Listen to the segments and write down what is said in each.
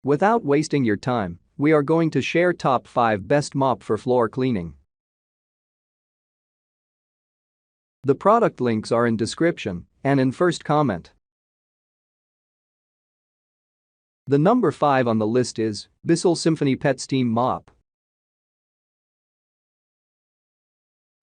Without wasting your time, we are going to share top 5 best mop for floor cleaning. The product links are in description and in first comment. The number 5 on the list is withTile Symphony Pet Steam Mop.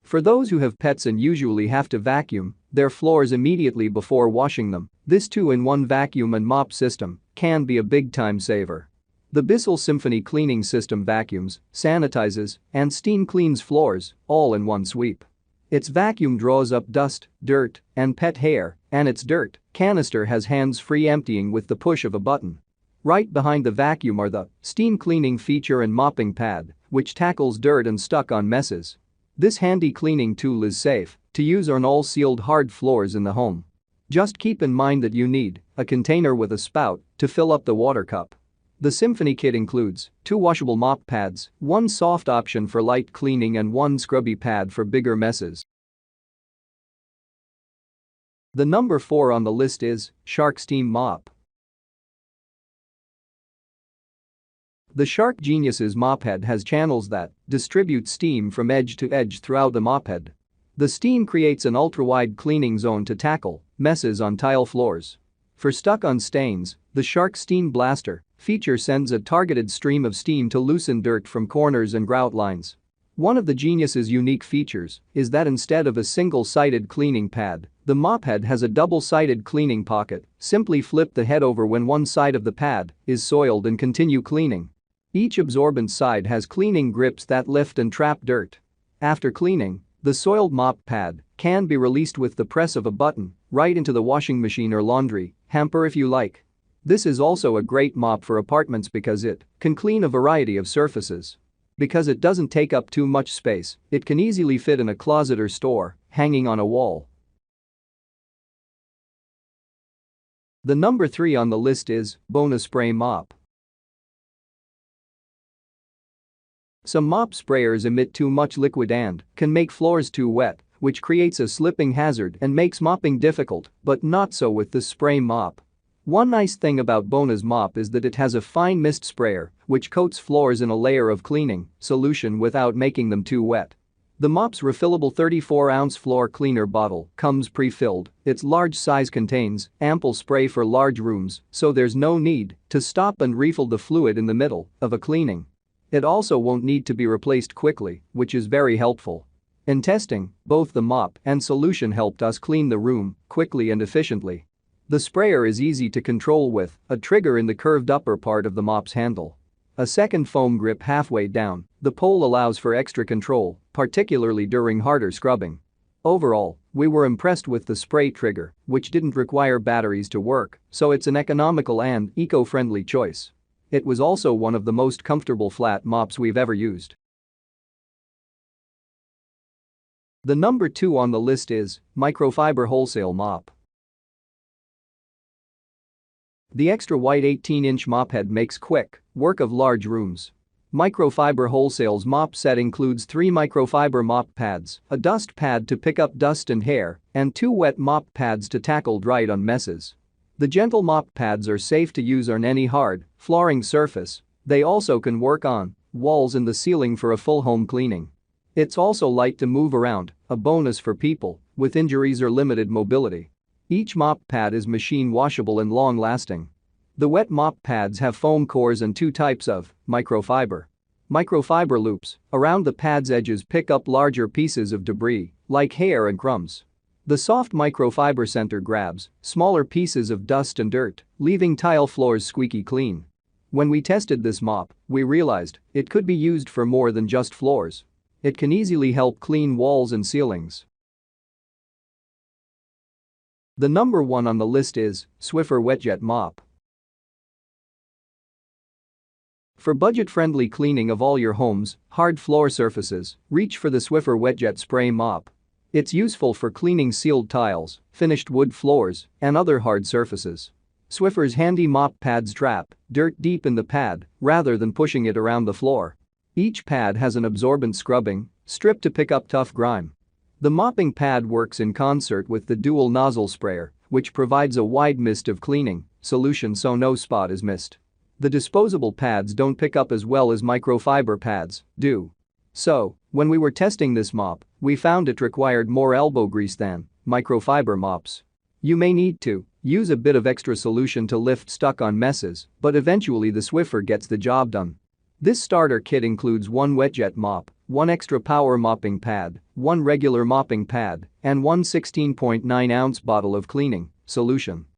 For those who have pets and usually have to vacuum their floors immediately before washing them, this 2-in-1 vacuum and mop system can be a big time saver. The withTile Symphony cleaning system vacuums, sanitizes, and steam cleans floors all in one sweep. Its vacuum draws up dust, dirt, and pet hair, and its dirt canister has hands-free emptying with the push of a button. Right behind the vacuum are the steam cleaning feature and mopping pad, which tackles dirt and stuck-on messes. This handy cleaning tool is safe to use on all sealed hard floors in the home. Just keep in mind that you need a container with a spout to fill up the water cup. The Symphony kit includes 2 washable mop pads, 1 soft option for light cleaning and 1 scrubby pad for bigger messes. The number 4 on the list is Shark Steam Mop. The Shark Genius's mop head has channels that distribute steam from edge to edge throughout the mop head. The steam creates an ultra-wide cleaning zone to tackle messes on tile floors. For stuck-on stains, the Shark Steam Blaster feature sends a targeted stream of steam to loosen dirt from corners and grout lines. One of the Genius's unique features is that instead of a single-sided cleaning pad, the mop head has a double-sided cleaning pocket. Simply flip the head over when one side of the pad is soiled and continue cleaning. Each absorbent side has cleaning grips that lift and trap dirt. After cleaning, the soiled mop pad can be released with the press of a button right into the washing machine or laundry hamper if you like. This is also a great mop for apartments because it can clean a variety of surfaces. Because it doesn't take up too much space, it can easily fit in a closet or store, hanging on a wall. The number 3 on the list is Bonus Spray Mop. Some mop sprayers emit too much liquid and can make floors too wet, which creates a slipping hazard and makes mopping difficult, but not so with the spray mop. One nice thing about Bonus Mop is that it has a fine mist sprayer which coats floors in a layer of cleaning solution without making them too wet. The mop's refillable 34-ounce floor cleaner bottle comes pre-filled. Its large size contains ample spray for large rooms, so there's no need to stop and refill the fluid in the middle of a cleaning. It also won't need to be replaced quickly, which is very helpful. In testing, both the mop and solution helped us clean the room quickly and efficiently. The sprayer is easy to control with a trigger in the curved upper part of the mop's handle. A second foam grip halfway down the pole allows for extra control, particularly during harder scrubbing. Overall, we were impressed with the spray trigger, which didn't require batteries to work, so it's an economical and eco-friendly choice. It was also one of the most comfortable flat mops we've ever used. The number 2 on the list is Microfiber Wholesale Mop. The extra wide 18-inch mop head makes quick work of large rooms. Microfiber Wholesale's mop set includes 3 microfiber mop pads, a dust pad to pick up dust and hair, and 2 wet mop pads to tackle dried-on messes. The gentle mop pads are safe to use on any hard, flooring surface. They also can work on walls and the ceiling for a full home cleaning. It's also light to move around, a bonus for people with injuries or limited mobility. Each mop pad is machine washable and long-lasting. The wet mop pads have foam cores and 2 types of microfiber. Microfiber loops around the pad's edges pick up larger pieces of debris, like hair and crumbs. The soft microfiber center grabs smaller pieces of dust and dirt, leaving tile floors squeaky clean. When we tested this mop, we realized it could be used for more than just floors. It can easily help clean walls and ceilings. The number 1 on the list is Swiffer WetJet Mop. For budget-friendly cleaning of all your home's hard floor surfaces, reach for the Swiffer WetJet Spray Mop. It's useful for cleaning sealed tiles, finished wood floors, and other hard surfaces. Swiffer's handy mop pads trap dirt deep in the pad rather than pushing it around the floor. Each pad has an absorbent scrubbing strip to pick up tough grime. The mopping pad works in concert with the dual nozzle sprayer, which provides a wide mist of cleaning solution so no spot is missed. The disposable pads don't pick up as well as microfiber pads do. So, when we were testing this mop, we found it required more elbow grease than microfiber mops. You may need to use a bit of extra solution to lift stuck-on messes, but eventually the Swiffer gets the job done. This starter kit includes one WetJet mop, one extra power mopping pad, one regular mopping pad, and one 16.9-ounce bottle of cleaning solution.